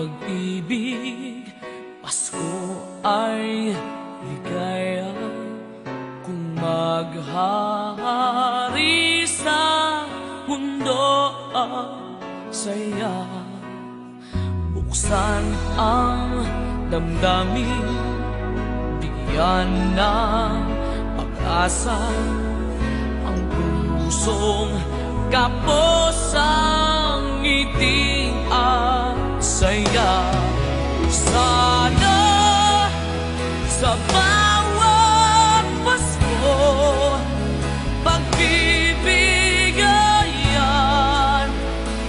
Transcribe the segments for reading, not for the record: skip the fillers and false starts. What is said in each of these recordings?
pag-ibig, Pasko ay ligaya. Kung maghahari sa mundo ang saya, buksan ang damdamin, bigyan ng pag-asa ang pusong kapos ang ngiting at saya. Sana sa bawat Pasko pagbibigayan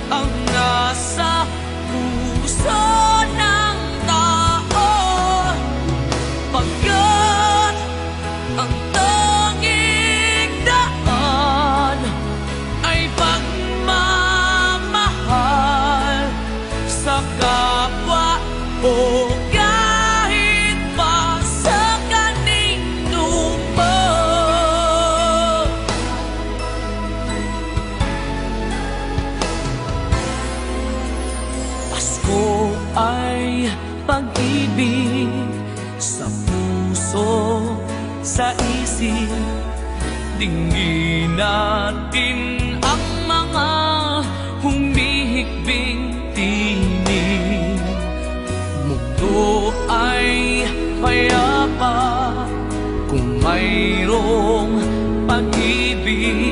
ang nasa puso ng tao, pagkat ang tanging daan ay pagmamahal sa kapwa o kahit pa sa kanino man. Pasko ay pag-ibig sa puso, sa isip. Dinggin natin ang mga humihikbing tinig. Mundo ay payapa kung mayroong pag-ibig.